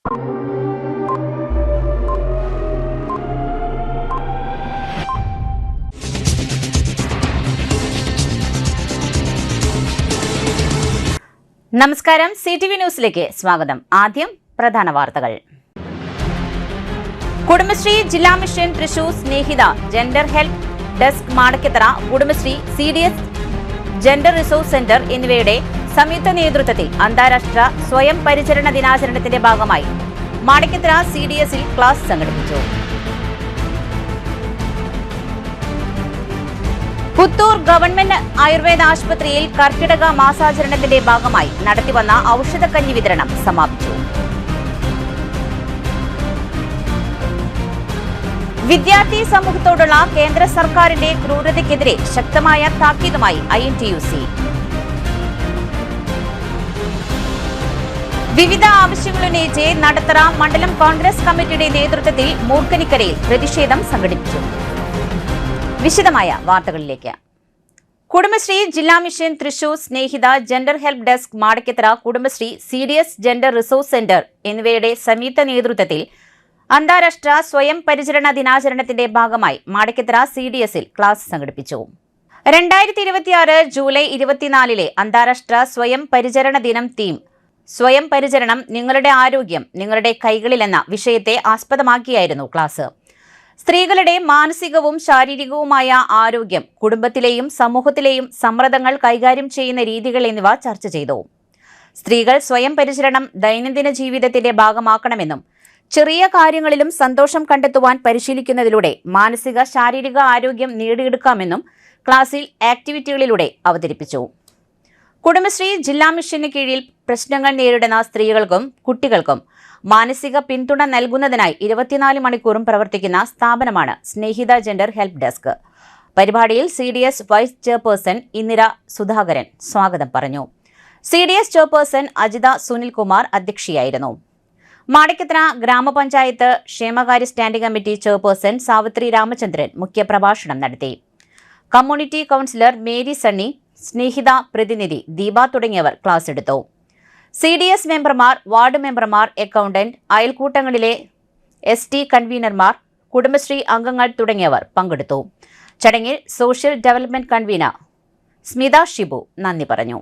നമസ്കാരം, CTV ന്യൂസിലേക്ക് സ്വാഗതം. ആദ്യം പ്രധാന വാർത്തകൾ. കുടുംബശ്രീ ജില്ലാ mission Thrissur Snehitha gender help desk Madakkathara, Kudumbashree CDS gender resource centre എന്നിവയുടെ സംയുക്ത നേതൃത്വത്തിൽ അന്താരാഷ്ട്ര സ്വയം പരിചരണ ദിനാചരണത്തിന്റെ ഭാഗമായി മാടക്കത്തറ CDSൽ ക്ലാസ് സംഘടിപ്പിച്ചു. പുത്തൂർ ഗവൺമെന്റ് ആയുർവേദ ആശുപത്രിയിൽ കർക്കിടക മാസാചരണത്തിന്റെ ഭാഗമായി നടത്തിവന്ന ഔഷധക്കഞ്ഞി വിതരണം സമാപിച്ചു. വിദ്യാർത്ഥി സമൂഹത്തോടുള്ള കേന്ദ്ര സർക്കാരിന്റെ ക്രൂരതയ്ക്കെതിരെ ശക്തമായ താക്കീതുമായി INTUC. വിവിധ ആവശ്യങ്ങളുന്നയിച്ച് നടത്തറ മണ്ഡലം കോൺഗ്രസ് കമ്മിറ്റിയുടെ നേതൃത്വത്തിൽ മൂർക്കനിക്കരയിൽ പ്രതിഷേധം സംഘടിപ്പിച്ചു. വിശദമായ വാർത്തകളിലേക്ക്. കുടുംബശ്രീ ജില്ലാ mission Thrissur Snehitha gender help desk Madakkathara, Kudumbashree CDS gender resource centre എന്നിവയുടെ സംയുക്ത നേതൃത്വത്തിൽ അന്താരാഷ്ട്ര സ്വയം പരിചരണ ദിനാചരണത്തിന്റെ ഭാഗമായി മാടക്കത്തറ CDSൽ ക്ലാസ് സംഘടിപ്പിച്ചു. 2026 ജൂലൈ 24 അന്താരാഷ്ട്ര സ്വയം പരിചരണ ദിനം തീം സ്വയം പരിചരണം, നിങ്ങളുടെ ആരോഗ്യം നിങ്ങളുടെ കൈകളിൽ എന്ന വിഷയത്തെ ആസ്പദമാക്കിയായിരുന്നു ക്ലാസ്. സ്ത്രീകളുടെ മാനസികവും ശാരീരികവുമായ ആരോഗ്യം, കുടുംബത്തിലെയും സമൂഹത്തിലെയും സമ്മർദ്ദങ്ങൾ കൈകാര്യം ചെയ്യുന്ന രീതികൾ എന്നിവ ചർച്ച ചെയ്തു. സ്ത്രീകൾ സ്വയം പരിചരണം ദൈനംദിന ജീവിതത്തിന്റെ ഭാഗമാക്കണമെന്നും ചെറിയ കാര്യങ്ങളിലും സന്തോഷം കണ്ടെത്തുവാൻ പരിശീലിക്കുന്നതിലൂടെ മാനസിക ശാരീരിക ആരോഗ്യം നേടിയെടുക്കാമെന്നും ക്ലാസിൽ ആക്ടിവിറ്റികളിലൂടെ അവതരിപ്പിച്ചു. കുടുംബശ്രീ ജില്ലാ മിഷന് കീഴിൽ പ്രശ്നങ്ങൾ നേരിടുന്ന സ്ത്രീകൾക്കും കുട്ടികൾക്കും മാനസിക പിന്തുണ നൽകുന്നതിനായി 24 മണിക്കൂറും പ്രവർത്തിക്കുന്ന സ്ഥാപനമാണ് സ്നേഹിത ജെൻഡർ ഹെൽപ്പ് ഡെസ്ക്. പരിപാടിയിൽ CDS vice chairperson Indira Sudhakaran സ്വാഗതം പറഞ്ഞു. CDS ചെയർപേഴ്സൺ അജിത സുനിൽകുമാർ അധ്യക്ഷയായിരുന്നു. മാടക്കത്തറ ഗ്രാമപഞ്ചായത്ത് ക്ഷേമകാര്യ standing committee chairperson Savithri Ramachandran മുഖ്യപ്രഭാഷണം നടത്തി. Community counsellor Mary Sunny, Snehitha പ്രതിനിധി ദീപ തുടങ്ങിയവർ ക്ലാസ് എടുത്തു. CDS മെമ്പർമാർ, വാർഡ് മെമ്പർമാർ, അക്കൗണ്ടന്റ്, അയൽക്കൂട്ടങ്ങളിലെ ST കൺവീനർമാർ, കുടുംബശ്രീ അംഗങ്ങൾ തുടങ്ങിയവർ പങ്കെടുത്തു. ചടങ്ങിൽ social development convener Smitha Shibu നന്ദി പറഞ്ഞു.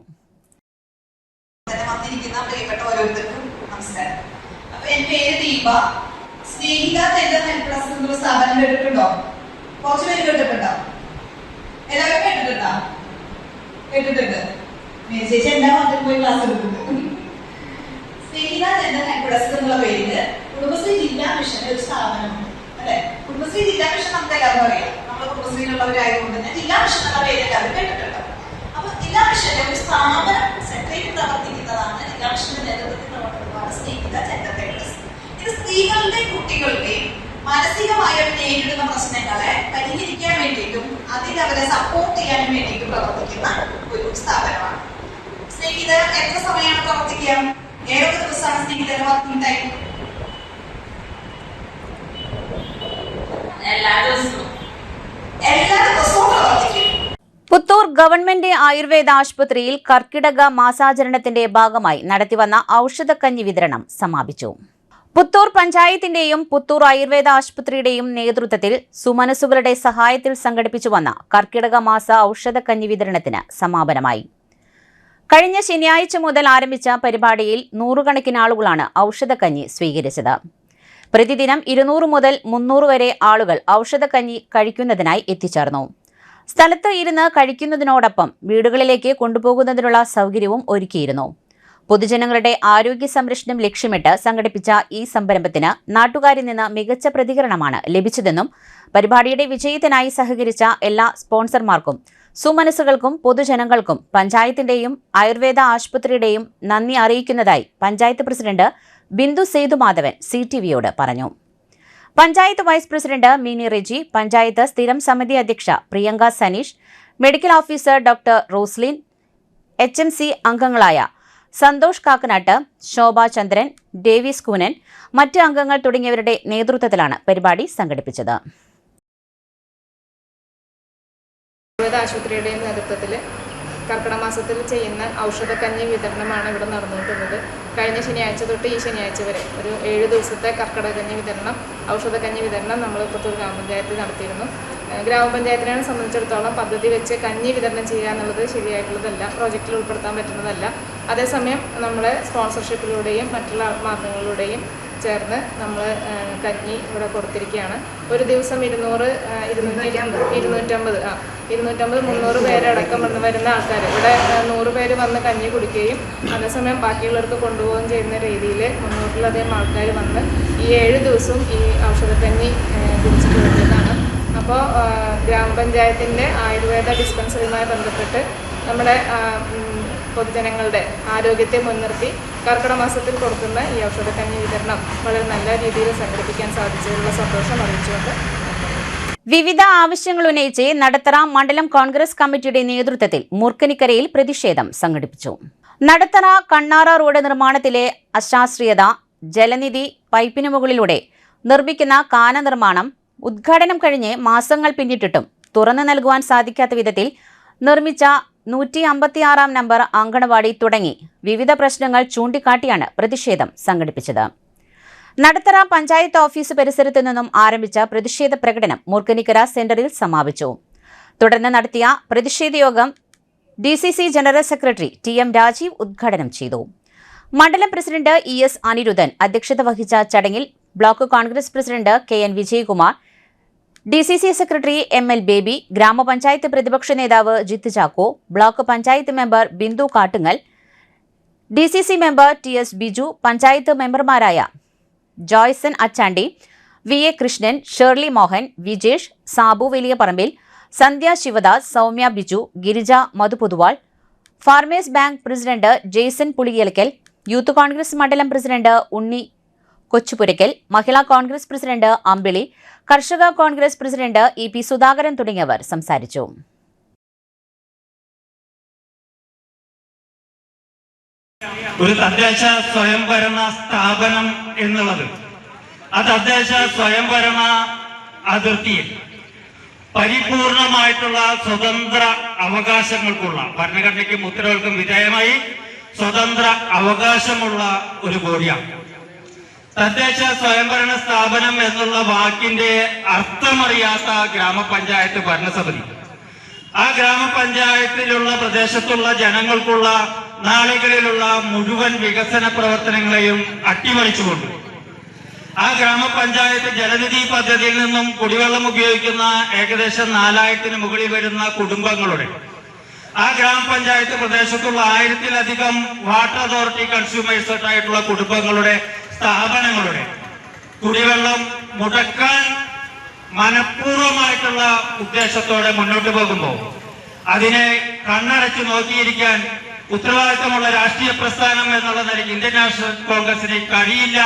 സ്നേഹിത ജെൻഡർ ഹെൽപ്പ് ഡെസ്ക് എന്നുള്ള പേരില് കുടുംബശ്രീ ജില്ലാ മിഷന്റെ ഒരു സ്ഥാപനമുണ്ട് അല്ലെ. കുടുംബശ്രീ ജില്ലാ മിഷൻ നമുക്ക് എല്ലാവർക്കും അറിയാം. നമ്മൾ കുടുംബശ്രീയിലുള്ളവരായതുകൊണ്ട് തന്നെ ജില്ലാ മിഷൻ എന്നുള്ള പേര് എല്ലാവരും കേട്ടിട്ടുണ്ട്. അപ്പൊ ജില്ലാ മിഷന്റെ ഒരു സ്ഥാപനം സെക്രട്ടറി പ്രവർത്തിക്കുന്നതാണ്. ജില്ലാ മിഷന്റെ നേതൃത്വത്തിൽ പ്രവർത്തിക്കുന്നതാണ് സ്നേഹിത ജെൻഡർ ഹെൽപ്പ് ഡെസ്ക്. ഇത് സ്ത്രീകളുടെയും കുട്ടികളുടെയും മാനസികമായി നേരിടുന്ന പ്രശ്നങ്ങളെ പരിഹരിക്കാൻ വേണ്ടിയിട്ടും അതിലവരെ സപ്പോർട്ട് ചെയ്യാനും വേണ്ടിയിട്ടും പ്രവർത്തിക്കുന്ന ഒരു സ്ഥാപനമാണ്. സ്നേഹിത എത്ര സമയമാണ് പ്രവർത്തിക്കുക? ഏതൊക്കെ ദിവസമാണ് സ്നേഹിതരുടെ വർക്കിംഗ് ടൈം? എല്ലാ ദിവസവും പ്രവർത്തിക്കും. പുത്തൂർ ഗവൺമെന്റ് ആയുർവേദ ആശുപത്രിയിൽ കർക്കിടക മാസാചരണത്തിന്റെ ഭാഗമായി നടത്തിവന്ന ഔഷധക്കഞ്ഞി വിതരണം സമാപിച്ചു. പുത്തൂർ പഞ്ചായത്തിന്റെയും പുത്തൂർ ആയുർവേദ ആശുപത്രിയുടെയും നേതൃത്വത്തിൽ സുമനസുകളുടെ സഹായത്തിൽ സംഘടിപ്പിച്ചു വന്ന കർക്കിടക മാസ ഔഷധക്കഞ്ഞി വിതരണത്തിന് സമാപനമായി. കഴിഞ്ഞ ശനിയാഴ്ച മുതൽ ആരംഭിച്ച പരിപാടിയിൽ നൂറുകണക്കിന് ആളുകളാണ് ഔഷധക്കഞ്ഞി സ്വീകരിച്ചത്. പ്രതിദിനം 200 മുതൽ 300 വരെ ആളുകൾ ഔഷധക്കഞ്ഞി കഴിക്കുന്നതിനായി എത്തിച്ചേർന്നു. സ്ഥലത്ത് ഇരുന്ന് കഴിക്കുന്നതിനോടൊപ്പം വീടുകളിലേക്ക് കൊണ്ടുപോകുന്നതിനുള്ള സൗകര്യവും ഒരുക്കിയിരുന്നു. പൊതുജനങ്ങളുടെ ആരോഗ്യ സംരക്ഷണം ലക്ഷ്യമിട്ട് സംഘടിപ്പിച്ച ഈ സംരംഭത്തിന് നാട്ടുകാരിൽ നിന്ന് മികച്ച പ്രതികരണമാണ് ലഭിച്ചതെന്നും പരിപാടിയുടെ വിജയത്തിനായി സഹകരിച്ച എല്ലാ സ്പോൺസർമാർക്കും സുമനസുകൾക്കും പൊതുജനങ്ങൾക്കും പഞ്ചായത്തിന്റെയും ആയുർവേദ ആശുപത്രിയുടെയും നന്ദി അറിയിക്കുന്നതായി പഞ്ചായത്ത് പ്രസിഡന്റ് ബിന്ദു സേതുമാധവൻ CTVയോട് പറഞ്ഞു. പഞ്ചായത്ത് വൈസ് പ്രസിഡന്റ് മിനി റെജി, പഞ്ചായത്ത് സ്ഥിരം സമിതി അധ്യക്ഷ Priyanka Saneesh, medical officer doctor Roslin, HMC അംഗങ്ങളായ സന്തോഷ് കാക്കനാട്ട്, ശോഭ ചന്ദ്രൻ, ഡേവിസ് കൂനൻ, മറ്റ് അംഗങ്ങൾ തുടങ്ങിയവരുടെ നേതൃത്വത്തിലാണ് പരിപാടി സംഘടിപ്പിച്ചത്. ആശുപത്രിയുടെയും നേതൃത്വത്തിൽ കർക്കിടക മാസത്തിൽ ചെയ്യുന്ന ഔഷധക്കഞ്ഞി വിതരണമാണ് ഇവിടെ നടന്നുകൊണ്ടിരുന്നത്. കഴിഞ്ഞ ശനിയാഴ്ച തൊട്ട് ഈ ശനിയാഴ്ച വരെ ഒരു 7 ദിവസത്തെ കർക്കിടകക്കഞ്ഞി വിതരണം, ഔഷധക്കഞ്ഞി വിതരണം നമ്മൾ പുത്തൂർ ഗ്രാമപഞ്ചായത്തിൽ നടത്തിയിരുന്നു. ഗ്രാമപഞ്ചായത്തിനെ സംബന്ധിച്ചിടത്തോളം പദ്ധതി വെച്ച് കഞ്ഞി വിതരണം ചെയ്യുക എന്നുള്ളത് ശരിയായിട്ടുള്ളതല്ല, പ്രോജക്റ്റിൽ ഉൾപ്പെടുത്താൻ പറ്റുന്നതല്ല. അതേസമയം നമ്മൾ സ്പോൺസർഷിപ്പിലൂടെയും മറ്റുള്ള മാർഗങ്ങളിലൂടെയും ചേർന്ന് നമ്മൾ കഞ്ഞി ഇവിടെ കൊടുത്തിരിക്കുകയാണ്. ഒരു ദിവസം 250, 300 പേരടക്കം വരുന്ന ആൾക്കാർ ഇവിടെ 100 പേര് വന്ന് കഞ്ഞി കുടിക്കുകയും അതേസമയം ബാക്കിയുള്ളവർക്ക് കൊണ്ടുപോകുകയും ചെയ്യുന്ന രീതിയിൽ 300-ലധികം ആൾക്കാർ വന്ന് ഈ 7 ദിവസവും ഈ ഔഷധക്കഞ്ഞി കുടിച്ചിട്ട് വരുന്നതാണ്. അപ്പോൾ ഗ്രാമപഞ്ചായത്തിൻ്റെ ആയുർവേദ ഡിസ്പെൻസറിയുമായി ബന്ധപ്പെട്ട് നമ്മുടെ പൊതുജനങ്ങളുടെ ആരോഗ്യത്തെ മുൻനിർത്തി കർക്കിടക മാസത്തിൽ കൊടുക്കുന്ന ഈ ഔഷധക്കഞ്ഞി വിതരണം വളരെ നല്ല രീതിയിൽ സംഘടിപ്പിക്കാൻ സാധിച്ചതിലുള്ള സന്തോഷം അറിയിച്ചുകൊണ്ട് വിവിധ ആവശ്യങ്ങൾ ഉന്നയിച്ച് നടത്തറ മണ്ഡലം കോൺഗ്രസ് കമ്മിറ്റിയുടെ നേതൃത്വത്തിൽ മൂർക്കനിക്കരയിൽ പ്രതിഷേധം സംഘടിപ്പിച്ചു. നടത്തറ കണ്ണാറ റോഡ് നിർമ്മാണത്തിലെ അശാസ്ത്രീയത, ജലനിധി പൈപ്പിനു മുകളിലൂടെ നിർമ്മിക്കുന്ന കാന നിർമ്മാണം ഉദ്ഘാടനം കഴിഞ്ഞ് മാസങ്ങൾ പിന്നിട്ടിട്ടും തുറന്നു നൽകുവാൻ സാധിക്കാത്ത വിധത്തിൽ നിർമ്മിച്ച 156-ാം നമ്പർ അങ്കണവാടി തുടങ്ങി വിവിധ പ്രശ്നങ്ങൾ ചൂണ്ടിക്കാട്ടിയാണ് പ്രതിഷേധം സംഘടിപ്പിച്ചത്. നടത്തറ പഞ്ചായത്ത് ഓഫീസ് പരിസരത്തു നിന്നും ആരംഭിച്ച പ്രതിഷേധ പ്രകടനം മൂർക്കനിക്കര സെന്ററിൽ സമാപിച്ചു. തുടർന്ന് നടത്തിയ പ്രതിഷേധ യോഗം DCC general secretary TM Rajeev ഉദ്ഘാടനം ചെയ്തു. മണ്ഡലം പ്രസിഡന്റ് ES അനിരുദ്ധൻ അധ്യക്ഷത വഹിച്ച ചടങ്ങിൽ block Congress president KN Vijayakumar, DCC secretary ML Baby, ഗ്രാമപഞ്ചായത്ത് പ്രതിപക്ഷ നേതാവ് Jith Chacko, block panchayat member Bindu Kattungal, DCC member TS Biju, panchayat മെമ്പർമാരായ Joyson Achandi, VA Krishnan, Shirley Mohan, Vijesh, Sabu Valiya Parambil, Sandhya Sivadas, Soumya Biju, Girija Madhuputhuval, farmers bank president Jaison Puliyalakkal, youth Congress മണ്ഡലം president Unni Kochupurackal, Mahila Congress president Ambili, Karshaka Congress president EP Sudhakaran തുടങ്ങിയവർ സംസാരിച്ചു. ഒരു തദ്ദേശ സ്വയംഭരണ സ്ഥാപനം എന്നുള്ളത് ആ തദ്ദേശ സ്വയംഭരണ അതിർത്തിയിൽ പരിപൂർണമായിട്ടുള്ള സ്വതന്ത്ര അവകാശങ്ങൾക്കുള്ള ഭരണഘടനയ്ക്കും ഉത്തരവുകൾക്കും വിധേയമായി സ്വതന്ത്ര അവകാശമുള്ള ഒരു ബോഡിയാണ്. തദ്ദേശ സ്വയംഭരണ സ്ഥാപനം എന്നുള്ള വാക്കിന്റെ അർത്ഥമറിയാത്ത ഗ്രാമപഞ്ചായത്ത് ഭരണസമിതി ആ ഗ്രാമപഞ്ചായത്തിലുള്ള പ്രദേശത്തുള്ള ജനങ്ങൾക്കുള്ള നാളുകളിലുള്ള മുഴുവൻ വികസന പ്രവർത്തനങ്ങളെയും അട്ടിമറിച്ചുകൊണ്ട് ആ ഗ്രാമപഞ്ചായത്ത് ജലനിധി പദ്ധതിയിൽ നിന്നും കുടിവെള്ളം ഉപയോഗിക്കുന്ന ഏകദേശം 4000-ന് മുകളിൽ വരുന്ന കുടുംബങ്ങളുടെ ആ ഗ്രാമപഞ്ചായത്ത് പ്രദേശത്തുള്ള 1000-ലധികം വാട്ടർ അതോറിറ്റി കൺസ്യൂമേഴ്സ് ആയിട്ടുള്ള കുടുംബങ്ങളുടെ സ്ഥാപനങ്ങളുടെ കുടിവെള്ളം മുടക്കാൻ മനഃപൂർവ്വമായിട്ടുള്ള ഉദ്ദേശത്തോടെ മുന്നോട്ട് പോകുമ്പോൾ അതിനെ കണ്ണടച്ച് നോക്കിയിരിക്കാൻ ഉത്തരവാദിത്തമുള്ള രാഷ്ട്രീയ പ്രസ്ഥാനം എന്നുള്ള നിലയ്ക്ക് ഇന്ത്യൻ നാഷണൽ കോൺഗ്രസിന് കഴിയില്ല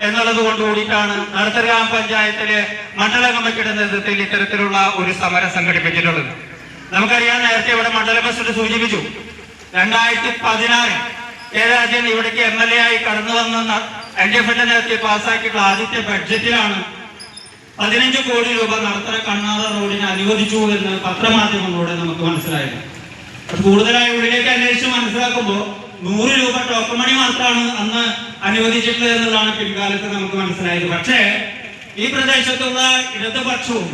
എന്നുള്ളത് കൊണ്ടുകൂടിയിട്ടാണ് നടത്തറ ഗ്രാമപഞ്ചായത്തിലെ മണ്ഡല കമ്മിറ്റിയുടെ നേതൃത്വത്തിൽ ഇത്തരത്തിലുള്ള ഒരു സമരം സംഘടിപ്പിച്ചിട്ടുള്ളത്. നമുക്കറിയാം, നേരത്തെ ഇവിടെ മണ്ഡല പ്രസിഡന്റ് സൂചിപ്പിച്ചു, 2016 രാജൻ ഇവിടേക്ക് MLA ആയി കടന്നു വന്ന LDF-ന്റെ നേതൃത്വത്തിൽ പാസ്സാക്കിയിട്ടുള്ള ആദ്യത്തെ ബഡ്ജറ്റിലാണ് 15 കോടി രൂപ നടത്തറ കണ്ണാറ റോഡിന് അനുവദിച്ചു എന്ന് പത്രമാധ്യമങ്ങളിലൂടെ നമുക്ക് മനസ്സിലായത്. കൂടുതലായി ഉള്ളിലേക്ക് അന്വേഷിച്ച് മനസ്സിലാക്കുമ്പോൾ 100 രൂപ ടോക്കൺ മണി മാത്രമാണ് അന്ന് അനുവദിച്ചിട്ടുള്ളത് എന്നുള്ളതാണ് പിൻകാലത്ത് നമുക്ക് മനസ്സിലായത്. പക്ഷേ ഈ പ്രദേശത്തുള്ള ഇടതുപക്ഷവും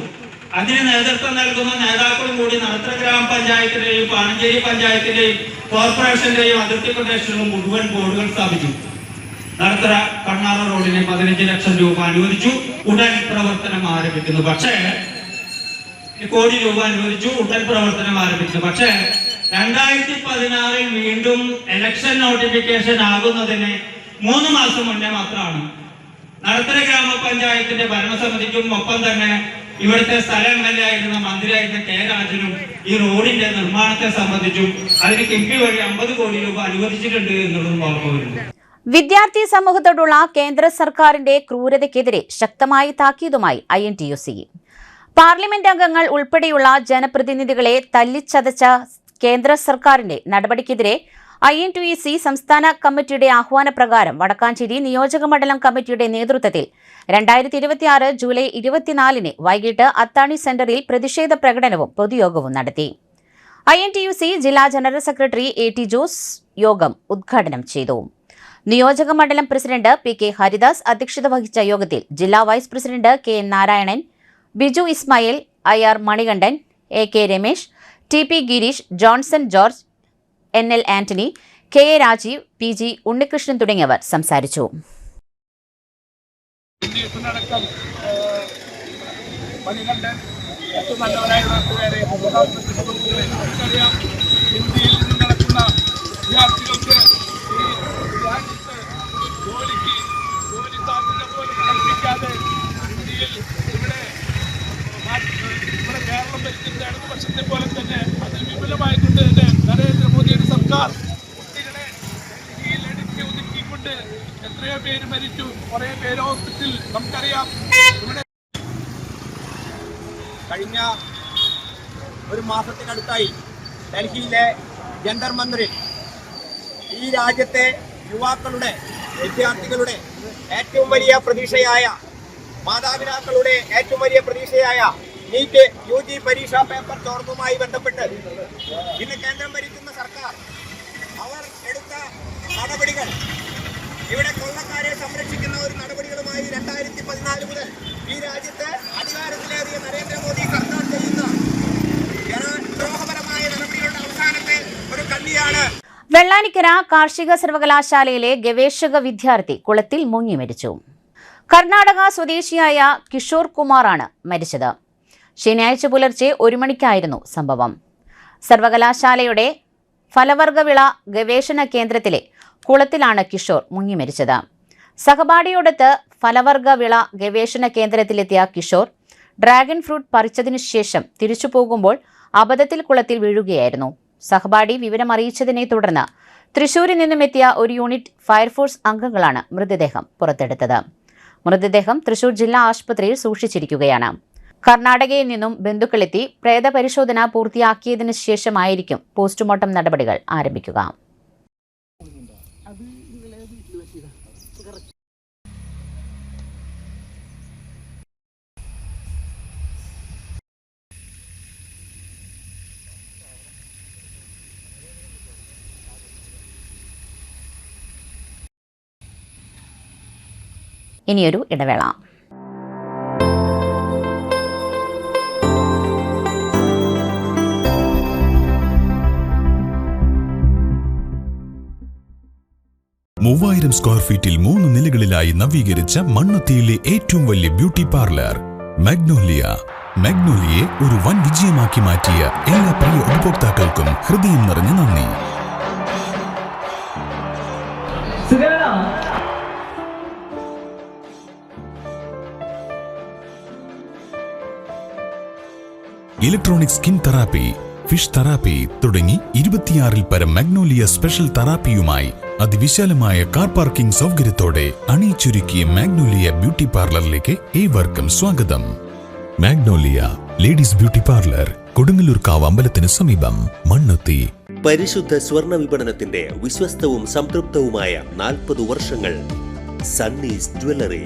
അതിന് നേതൃത്വം നൽകുന്ന നേതാക്കളും കൂടി നടത്തറ ഗ്രാമപഞ്ചായത്തിന്റെയും പാണഞ്ചേരി പഞ്ചായത്തിന്റെയും കോർപ്പറേഷന്റെയും അതിർത്തി പ്രദേശങ്ങളും മുഴുവൻ ബോർഡുകൾ സ്ഥാപിച്ചു. നടത്തറ കണ്ണാറ റോഡിന് 15 ലക്ഷം രൂപ അനുവദിച്ചു, ഉടൻ പ്രവർത്തനം ആരംഭിക്കുന്നു. പക്ഷേ കോടി രൂപ അനുവദിച്ചു, ഉടൻ പ്രവർത്തനം ആരംഭിക്കുന്നു. പക്ഷേ 2016 വീണ്ടും ഇലക്ഷൻ നോട്ടിഫിക്കേഷൻ ആകുന്നതിന് 3 മാസം മുന്നേ മാത്രമാണ് നടത്തറ ഗ്രാമപഞ്ചായത്തിന്റെ ഭരണസമിതിക്കും ഒപ്പം തന്നെ ഇവിടുത്തെ സ്ഥല MLA ആയിരുന്ന മന്ത്രിയായിരുന്ന K രാജനും ഈ റോഡിന്റെ നിർമ്മാണത്തെ സംബന്ധിച്ചും അതിന് കിഫ്ബി വഴി 50 കോടി രൂപ അനുവദിച്ചിട്ടുണ്ട് എന്നുള്ളതും ഓർമ്മ വരുന്നു. വിദ്യാർത്ഥി സമൂഹത്തോടുള്ള കേന്ദ്ര സർക്കാരിന്റെ ക്രൂരതയ്ക്കെതിരെ ശക്തമായ താക്കീതുമായി INTUC. പാർലമെന്റ് അംഗങ്ങൾ ഉൾപ്പെടെയുള്ള ജനപ്രതിനിധികളെ തല്ലിച്ചതച്ച കേന്ദ്ര സർക്കാരിന്റെ നടപടിക്കെതിരെ INTUC സംസ്ഥാന കമ്മിറ്റിയുടെ ആഹ്വാനപ്രകാരം വടക്കാഞ്ചേരി നിയോജക മണ്ഡലം കമ്മിറ്റിയുടെ നേതൃത്വത്തിൽ 2026 ജൂലൈ 24-ന് വൈകിട്ട് അത്താണി സെന്ററിൽ പ്രതിഷേധ പ്രകടനവും പൊതുയോഗവും നടത്തി. INTUC ജില്ലാ ജനറൽ സെക്രട്ടറി AT ജോസ് യോഗം ഉദ്ഘാടനം ചെയ്തു. നിയോജക മണ്ഡലം പ്രസിഡന്റ് പി.കെ. ഹരിദാസ് അധ്യക്ഷത വഹിച്ച യോഗത്തിൽ ജില്ലാ vice president K N. Narayanan, Biju Ismail, I R. Manikandan, A K. Ramesh, T P. Girish, Johnson George, N L. Antony, K A. Rajeev, P G. Unnikrishnan തുടങ്ങിയവർ സംസാരിച്ചു. മണികണ്ഠൻ ഏറ്റവും നല്ലവരായ നാട്ടുകാരെ നമുക്കറിയാം. ഇന്ത്യയിൽ നിന്ന് നടക്കുന്ന വിദ്യാർത്ഥികൾക്ക് ഈ രാജ്യത്ത് ജോലി സാധ്യത പോലും കൽപ്പിക്കാതെ ഇന്ത്യയിൽ ഇവിടെ കേരളം ഭരിക്കുന്ന ഇടതുപക്ഷത്തെ പോലെ തന്നെ അതിൽ വിപുലമായിക്കൊണ്ട് തന്നെ നരേന്ദ്രമോദിയുടെ സർക്കാർ കുട്ടികളെ ഡൽഹിയിൽ എടുക്കി ഒതുക്കിക്കൊണ്ട് എത്രയോ പേര് മരിച്ചു, കുറേ പേര് ഹോസ്പിറ്റലിൽ. നമുക്കറിയാം ഇവിടെ കഴിഞ്ഞ ഒരു മാസത്തിനടുത്തായി ഡൽഹിയിലെ ജന്തർ മന്ദിറിൽ ഈ രാജ്യത്തെ യുവാക്കളുടെ, വിദ്യാർത്ഥികളുടെ ഏറ്റവും വലിയ പ്രതീക്ഷയായ, മാതാപിതാക്കളുടെ ഏറ്റവും വലിയ പ്രതീക്ഷയായ നീറ്റ് UG പരീക്ഷാ പേപ്പർ ചോർന്നുമായി ബന്ധപ്പെട്ട് ഇന്ന് കേന്ദ്രം ഭരിക്കുന്ന സർക്കാർ അവർ എടുത്ത നടപടികൾ ഇവിടെ കൊള്ളക്കാരെ സംരക്ഷിക്കുന്ന ഒരു നടപടികളുമായി 2014 മുതൽ ഈ രാജ്യത്ത് അധികാരത്തിലേറിയ നരേന്ദ്രമോദി സർക്കാർ ചെയ്യുന്ന ജനദ്രോഹപരമായ നടപടികളുടെ അവസാനത്തെ ഒരു കണ്ണിയാണ്. വെള്ളാനിക്കര കാർഷിക സർവകലാശാലയിലെ ഗവേഷക വിദ്യാർത്ഥി കുളത്തിൽ മുങ്ങി മരിച്ചു. കർണാടക സ്വദേശിയായ കിഷോർ കുമാറാണ് മരിച്ചത്. ശനിയാഴ്ച പുലർച്ചെ 1 മണിക്കായിരുന്നു സംഭവം. സർവകലാശാലയുടെ ഫലവർഗവിള ഗവേഷണ കേന്ദ്രത്തിലെ കുളത്തിലാണ് കിഷോർ മുങ്ങി മരിച്ചത്. സഹപാഠിയോടൊത്ത് ഫലവർഗവിള ഗവേഷണ കേന്ദ്രത്തിലെത്തിയ കിഷോർ ഡ്രാഗൺ ഫ്രൂട്ട് പറിച്ചതിനു ശേഷം തിരിച്ചു പോകുമ്പോൾ അബദ്ധത്തിൽ കുളത്തിൽ വീഴുകയായിരുന്നു. സഹപാഠി വിവരമറിയിച്ചതിനെ തുടർന്ന് തൃശൂരിൽ നിന്നുമെത്തിയ ഒരു യൂണിറ്റ് ഫയർഫോഴ്സ് അംഗങ്ങളാണ് മൃതദേഹം പുറത്തെടുത്തത്. മൃതദേഹം തൃശൂർ ജില്ലാ ആശുപത്രിയിൽ സൂക്ഷിച്ചിരിക്കുകയാണ്. കർണാടകയിൽ നിന്നും ബന്ധുക്കളെത്തി പ്രേതപരിശോധന പൂർത്തിയാക്കിയതിനു ശേഷമായിരിക്കും പോസ്റ്റ്മോർട്ടം നടപടികൾ ആരംഭിക്കുക. ഇനിയൊരു ഇടവേള. മൂവായിരം സ്ക്വയർ ഫീറ്റിൽ 3 നിലകളിലായി നവീകരിച്ച മണ്ണുത്തിയിലെ ഏറ്റവും വലിയ ബ്യൂട്ടി പാർലർ മാഗ്നോലിയ. മാഗ്നോലിയെ ഒരു വൻ വിജയമാക്കി മാറ്റിയ എല്ലാ പ്രിയ ഉപഭോക്താക്കൾക്കും ഹൃദയം നിറഞ്ഞ നന്ദി. Electronic skin therapy, fish therapy തുടങ്ങി 26-ൽ പരം മാഗ്നോലിയ സ്പെഷ്യൽ തെറാപ്പിയുമായി അതിവിശാലമായ കാർ പാർക്കിംഗ് സൗകര്യത്തോടെ അണിയിച്ചൊരുക്കിയ മാഗ്നോലിയ ബ്യൂട്ടി പാർലറിലേക്ക് ഏവർക്കും സ്വാഗതം. മാഗ്നോലിയ ലേഡീസ് ബ്യൂട്ടി പാർലർ, കൊടുങ്ങല്ലൂർക്കാവ് അമ്പലത്തിന് സമീപം, മണ്ണുത്തി. പരിശുദ്ധ സ്വർണ്ണ വിപണനത്തിന്റെ വിശ്വസ്തവും സംതൃപ്തവുമായ 40 വർഷങ്ങൾ. സണ്ണീസ് ജ്വല്ലറി.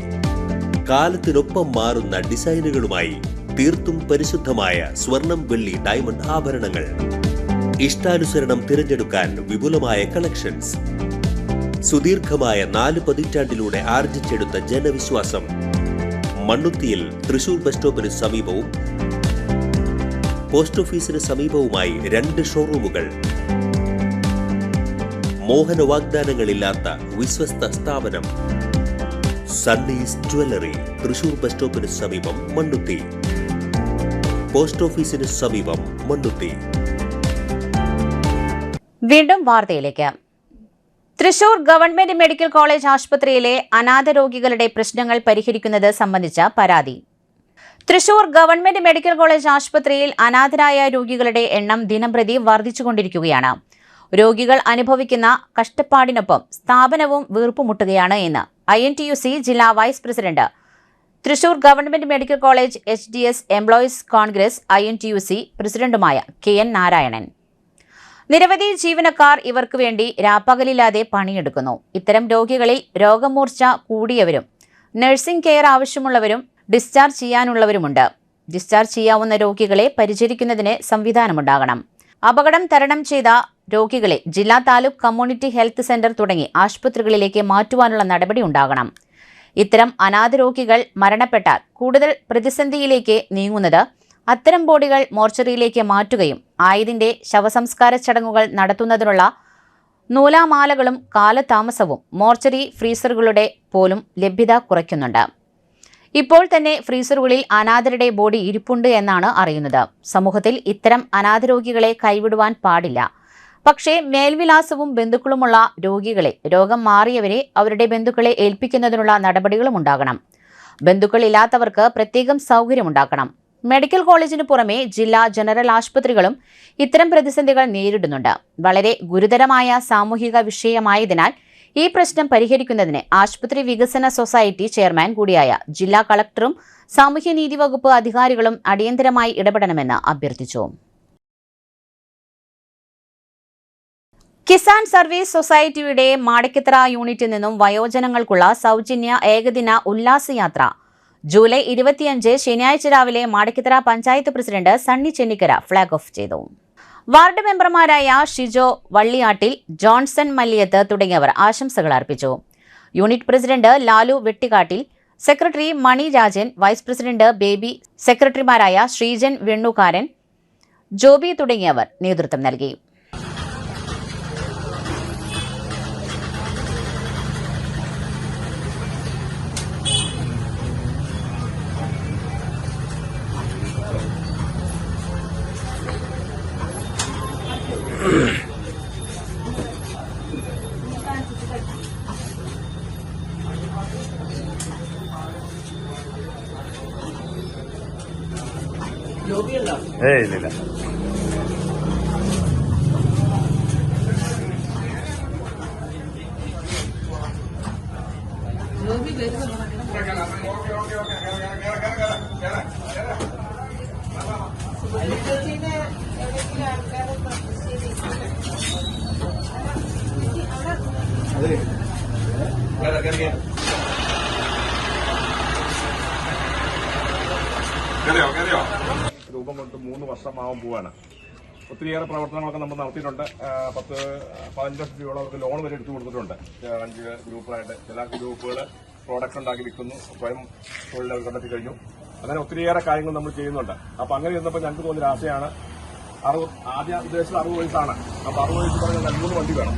കാലത്തിനൊപ്പം മാറുന്ന ഡിസൈനുകളുമായി തീർത്തും പരിശുദ്ധമായ സ്വർണം, വെള്ളി, ഡയമണ്ട് ആഭരണങ്ങൾ. ഇഷ്ടാനുസരണം തിരഞ്ഞെടുക്കാൻ വിപുലമായ കളക്ഷൻസ്. സുദീർഘമായ 4 പതിറ്റാണ്ടിലൂടെ ആർജിച്ചെടുത്ത ജനവിശ്വാസം. മണ്ണുത്തിയിൽ തൃശൂർ ബസ് സ്റ്റോപ്പിന് സമീപവും പോസ്റ്റ് ഓഫീസിന് സമീപവുമായി 2 ഷോറൂമുകൾ. മോഹന വാഗ്ദാനങ്ങളില്ലാത്ത വിശ്വസ്ത സ്ഥാപനം. സണ്ണീസ് ജ്വല്ലറി, തൃശൂർ ബസ് സ്റ്റോപ്പിന് സമീപം, മണ്ണുത്തി. പോസ്റ്റ് ഓഫീസിന് സമീപം, മണ്ണുത്തി. വീണ്ടും വാർത്തയിലേക്ക്. തൃശൂർ ഗവൺമെന്റ് മെഡിക്കൽ കോളേജ് ആശുപത്രിയിലെ അനാഥ രോഗികളുടെ പ്രശ്നങ്ങൾ പരിഹരിക്കുന്നത് സംബന്ധിച്ച പരാതി. തൃശൂർ ഗവൺമെന്റ് മെഡിക്കൽ കോളേജ് ആശുപത്രിയിൽ അനാഥരായ രോഗികളുടെ എണ്ണം ദിനംപ്രതി വർദ്ധിച്ചുകൊണ്ടിരിക്കുകയാണ്. രോഗികൾ അനുഭവിക്കുന്ന കഷ്ടപ്പാടിനൊപ്പം സ്ഥാപനവും വീർപ്പുമുട്ടുകയാണ് എന്ന് INTUC ജില്ലാ vice president, Thrissur government medical college HDS employees Congress INTUC പ്രസിഡന്റുമായ KN നാരായണൻ. നിരവധി ജീവനക്കാർ ഇവർക്ക് വേണ്ടി രാപ്പകലില്ലാതെ പണിയെടുക്കുന്നു. ഇത്തരം രോഗികളിൽ രോഗമൂർച്ച കൂടിയവരും നഴ്സിംഗ് കെയർ ആവശ്യമുള്ളവരും ഡിസ്ചാർജ് ചെയ്യാനുള്ളവരുമുണ്ട്. ഡിസ്ചാർജ് ചെയ്യാവുന്ന രോഗികളെ പരിചരിക്കുന്നതിന് സംവിധാനമുണ്ടാകണം. അപകടം തരണം ചെയ്ത രോഗികളെ ജില്ലാ താലൂക്ക് കമ്മ്യൂണിറ്റി ഹെൽത്ത് സെന്റർ തുടങ്ങി ആശുപത്രികളിലേക്ക് മാറ്റുവാനുള്ള നടപടി ഉണ്ടാകണം. ഇത്തരം അനാഥ രോഗികൾ മരണപ്പെട്ടാൽ കൂടുതൽ പ്രതിസന്ധിയിലേക്ക് നീങ്ങുന്നത് അത്തരം ബോഡികൾ മോർച്ചറിയിലേക്ക് മാറ്റുകയും ആയതിന്റെ ശവസംസ്കാര ചടങ്ങുകൾ നടത്തുന്നതിനുള്ള നൂലാമാലകളും കാലതാമസവും മോർച്ചറി ഫ്രീസറുകളുടെ പോലും ലഭ്യത കുറയ്ക്കുന്നുണ്ട്. ഇപ്പോൾ തന്നെ ഫ്രീസറുകളിൽ അനാഥരുടെ ബോഡി ഇരിപ്പുണ്ട് എന്നാണ് അറിയുന്നത്. സമൂഹത്തിൽ ഇത്തരം അനാഥ രോഗികളെ കൈവിടുവാൻ പാടില്ല. പക്ഷേ മേൽവിലാസവും ബന്ധുക്കളുമുള്ള രോഗികളെ, രോഗം മാറിയവരെ അവരുടെ ബന്ധുക്കളെ ഏൽപ്പിക്കുന്നതിനുള്ള നടപടികളും ഉണ്ടാകണം. ബന്ധുക്കളില്ലാത്തവർക്ക് പ്രത്യേകം സൗകര്യമുണ്ടാക്കണം. മെഡിക്കൽ കോളേജിന് പുറമെ ജില്ലാ ജനറൽ ആശുപത്രികളും ഇത്തരം പ്രതിസന്ധികൾ നേരിടുന്നുണ്ട്. വളരെ ഗുരുതരമായ സാമൂഹിക വിഷയമായതിനാൽ ഈ പ്രശ്നം പരിഹരിക്കുന്നതിന് ആശുപത്രി വികസന സൊസൈറ്റി ചെയർമാൻ കൂടിയായ ജില്ലാ കളക്ടറും സാമൂഹ്യനീതി വകുപ്പ് അധികാരികളും അടിയന്തരമായി ഇടപെടണമെന്ന് അഭ്യർത്ഥിച്ചു. കിസാൻ സർവീസ് സൊസൈറ്റിയുടെ മാടക്കത്തറ യൂണിറ്റിൽ നിന്നും വയോജനങ്ങൾക്കുള്ള സൗജന്യ ഏകദിന ഉല്ലാസയാത്ര ജൂലൈ 25 ശനിയാഴ്ച രാവിലെ Madakkathara panchayat president Sunny Chennikkara flag off ചെയ്തു. വാർഡ് മെമ്പർമാരായ ഷിജോ വള്ളിയാട്ടിൽ, ജോൺസൺ മല്ലിയത്ത് തുടങ്ങിയവർ ആശംസകൾ അർപ്പിച്ചു. യൂണിറ്റ് പ്രസിഡന്റ് ലാലു വെട്ടിക്കാട്ടിൽ, സെക്രട്ടറി മണി രാജൻ, വൈസ് പ്രസിഡന്റ് ബേബി, സെക്രട്ടറിമാരായ ശ്രീജൻ വെണ്ണുകാരൻ, ജോബി തുടങ്ങിയവർ നേതൃത്വം നൽകി. ഇല്ല. രൂപം കൊണ്ട് 3 വർഷമാവാൻ പോവാണ്. ഒത്തിരിയേറെ പ്രവർത്തനങ്ങളൊക്കെ നമ്മൾ നടത്തിയിട്ടുണ്ട്. 10-15 ലക്ഷം രൂപയോളം അവർക്ക് ലോൺ വരെ എടുത്തു കൊടുത്തിട്ടുണ്ട്. 5 ഗ്രൂപ്പുകളായിട്ട് ചില ഗ്രൂപ്പുകൾ പ്രോഡക്റ്റ് ഉണ്ടാക്കി വിൽക്കുന്നു, സ്വയം തൊഴിൽ കണ്ടെത്തി കഴിഞ്ഞു. അങ്ങനെ ഒത്തിരിയേറെ കാര്യങ്ങൾ നമ്മൾ ചെയ്യുന്നുണ്ട്. അപ്പൊ അങ്ങനെ ഇരുന്നപ്പോൾ ഞങ്ങൾക്ക് തോന്നിയ ആശയാണ്, ആദ്യം ഉദ്ദേശിച്ചത് 60 വയസ്സാണ്. അപ്പൊ 60 വയസ്സ് പറഞ്ഞാൽ 3 വണ്ടി വേണം.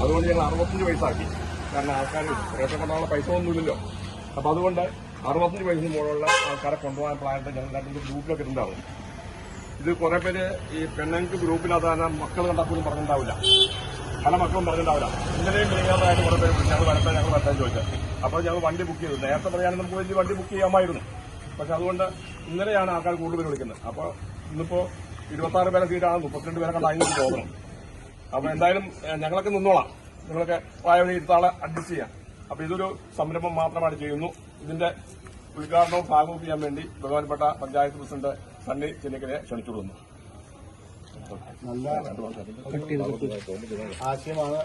അതുകൊണ്ട് ഞങ്ങൾ 65 വയസ്സാക്കി. കാരണം ആൾക്കാർ റേഷൻ കൊണ്ടുള്ള പൈസ ഒന്നുമില്ലല്ലോ. അപ്പൊ അതുകൊണ്ട് 65 വയസ്സിന് മുകളിലുള്ള ആൾക്കാരെ കൊണ്ടുപോകാൻ പ്ലാനിട്ട് ഞങ്ങൾ 2 ഗ്രൂപ്പിലൊക്കെ ഉണ്ടാവും. ഇത് കുറെ പേര് ഈ പെണ്ണുങ്ങൾക്ക് ഗ്രൂപ്പിനകത്ത് മക്കൾ കണ്ടാൽ പോലും പറഞ്ഞിട്ടുണ്ടാവില്ല, പല മക്കളും പറഞ്ഞിട്ടുണ്ടാവില്ല. ഇന്നലെയും ചെയ്യാതായിട്ട് കുറെ പേര് ഞങ്ങൾ വരട്ടാൻ ചോദിച്ചത്. അപ്പോൾ ഞങ്ങൾ വണ്ടി ബുക്ക് ചെയ്തു. നേരത്തെ പറയാനും നമുക്ക് വലിയ വണ്ടി ബുക്ക് ചെയ്യാമായിരുന്നു. പക്ഷെ അതുകൊണ്ട് ഇന്നലെയാണ് ആൾക്കാർ കൂടുതൽ വിളിക്കുന്നത്. അപ്പോൾ ഇന്നിപ്പോ 26 പേരെ സീറ്റാണ്, 32 പേരെ കണ്ടാൽ അതിന് തോന്നണം. അപ്പൊ എന്തായാലും ഞങ്ങളൊക്കെ നിന്നോളാം, നിങ്ങളൊക്കെ വായന ഇരുത്താളെ അഡ്ജസ്റ്റ് ചെയ്യാം. അപ്പൊ ഇതൊരു സംരംഭം മാത്രമാണ് ചെയ്യുന്നു. ഇതിന്റെ ഉദ്ഘാടനവും ഭാഗവും ചെയ്യാൻ വേണ്ടി ബഹുമാനപ്പെട്ട പഞ്ചായത്ത് പ്രസിഡന്റ് സണ്ണി ചെന്നിക്കരയെ ക്ഷണിച്ചുകൊള്ളുന്നു. നല്ല ആശയമാണ്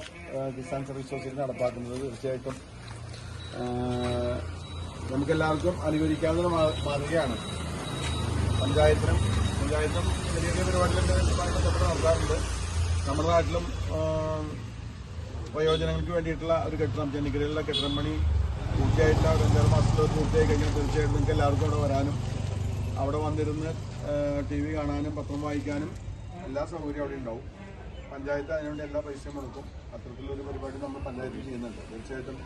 കിസാൻ സർവീസ് സൊസൈറ്റി നടപ്പാക്കുന്നത്. തീർച്ചയായിട്ടും നമുക്കെല്ലാവർക്കും അനുകരിക്കാവുന്ന മാതൃകയാണ്. പഞ്ചായത്തും ചെറിയ ചെറിയ പരിപാടികളൊക്കെ നടത്താറുണ്ട്. നമ്മുടെ നാട്ടിലും വയോജനങ്ങൾക്ക് വേണ്ടിയിട്ടുള്ള ഒരു കെട്ടിടം, ചെന്നിക്കരയിലുള്ള കെട്ടിടം പണി പൂർത്തിയായിട്ടുള്ള ഒരു 5-6 മാസത്തിൽ പൂർത്തിയായി കഴിഞ്ഞാൽ തീർച്ചയായിട്ടും നിങ്ങൾക്ക് എല്ലാവർക്കും അവിടെ വരാനും അവിടെ വന്നിരുന്ന് TV കാണാനും പത്രം വായിക്കാനും എല്ലാ സൗകര്യവും അവിടെ ഉണ്ടാവും. പഞ്ചായത്ത് അതിനുവേണ്ടി എല്ലാ പൈസയും കൊടുക്കും. അത്തരത്തിലൊരു പരിപാടി നമ്മൾ പഞ്ചായത്തിൽ ചെയ്യുന്നുണ്ട്. തീർച്ചയായിട്ടും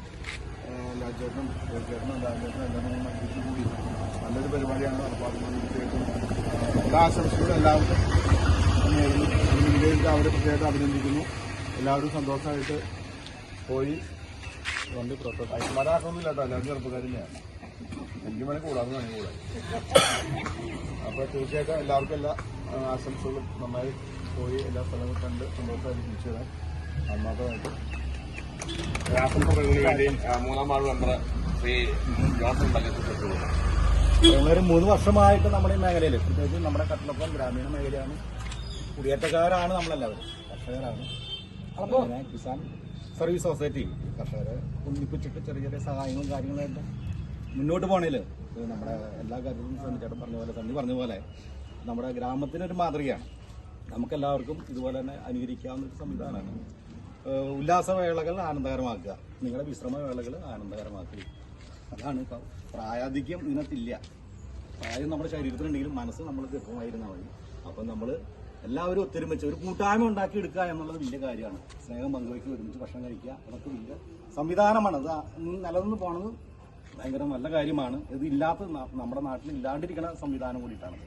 രാജേട്ടനും രാജേട്ടനും എല്ലാവരും കൂടി നല്ലൊരു പരിപാടിയാണ് നടപ്പാക്കുന്നത്. തീർച്ചയായിട്ടും എല്ലാ ആശംസകളും എല്ലാവർക്കും നേരിട്ട് അവരെ പ്രത്യേകത അഭിനന്ദിക്കുന്നു. എല്ലാവരും സന്തോഷമായിട്ട് പോയി വണ്ടി പുറത്തോട്ട് അയക്കുമാരാക്കൊന്നുമില്ല കേട്ടോ. എല്ലാവരും ചെറുപ്പക്കാർ തന്നെയാണ്. എനിക്ക് വേണമെങ്കിൽ കൂടാതെ വേണമെങ്കിൽ കൂടാ. അപ്പോൾ തീർച്ചയായിട്ടും എല്ലാവർക്കും എല്ലാ ആശംസകളും നന്നായി പോയി എല്ലാ സ്ഥലങ്ങളും കണ്ട് സന്തോഷമായിട്ട് തിരിച്ചു വരാൻ ആത്മാർത്ഥമായിട്ട് ആശംസകൾക്ക് വേണ്ടി 3ാം ward member Shri Johnson Malliyath. ഞങ്ങളൊരു 3 വർഷമായിട്ട് നമ്മുടെ ഈ മേഖലയിൽ, പ്രത്യേകിച്ച് നമ്മുടെ കട്ടളപ്പം ഗ്രാമീണ മേഖലയാണ്. കുടിയേറ്റക്കാരാണ് നമ്മളെല്ലാവരും, കർഷകരാണ്. അപ്പോൾ കിസാൻ സർവീസ് സൊസൈറ്റി കർഷകരെ ഒന്നിപ്പിച്ചിട്ട് ചെറിയ ചെറിയ സഹായങ്ങളും കാര്യങ്ങളായിട്ട് മുന്നോട്ട് പോകണേൽ നമ്മുടെ എല്ലാ കാര്യത്തിലും സണ്ണി പറഞ്ഞ പോലെ നമ്മുടെ ഗ്രാമത്തിനൊരു മാതൃകയാണ്. നമുക്കെല്ലാവർക്കും ഇതുപോലെ തന്നെ അനുകരിക്കാവുന്ന ഒരു സംവിധാനമാണ്. ഉല്ലാസവേളകൾ ആനന്ദകരമാക്കുക, നിങ്ങളുടെ വിശ്രമവേളകൾ ആനന്ദകരമാക്കുക. അതാണ് പ്രായാധിക്യം ഇതിനകത്തില്ല. പ്രായം നമ്മുടെ ശരീരത്തിലുണ്ടെങ്കിലും മനസ്സ് നമ്മൾ ദീർഘമായിരുന്നാൽ മതി. അപ്പം നമ്മൾ എല്ലാവരും ഒത്തൊരുമിച്ച് ഒരു കൂട്ടായ്മ ഉണ്ടാക്കി എടുക്കുക എന്നുള്ളത് വലിയ കാര്യമാണ്. സ്നേഹം പങ്കുവയ്ക്കുക, ഒരുമിച്ച് ഭക്ഷണം കഴിക്കുക, അതൊക്കെ വലിയ സംവിധാനമാണ്. അത് നിലനിന്ന് പോണത് ഭയങ്കര നല്ല കാര്യമാണ്. ഇത് ഇല്ലാത്ത നമ്മുടെ നാട്ടിൽ ഇല്ലാണ്ടിരിക്കുന്ന സംവിധാനം കൂടിയിട്ടാണ്.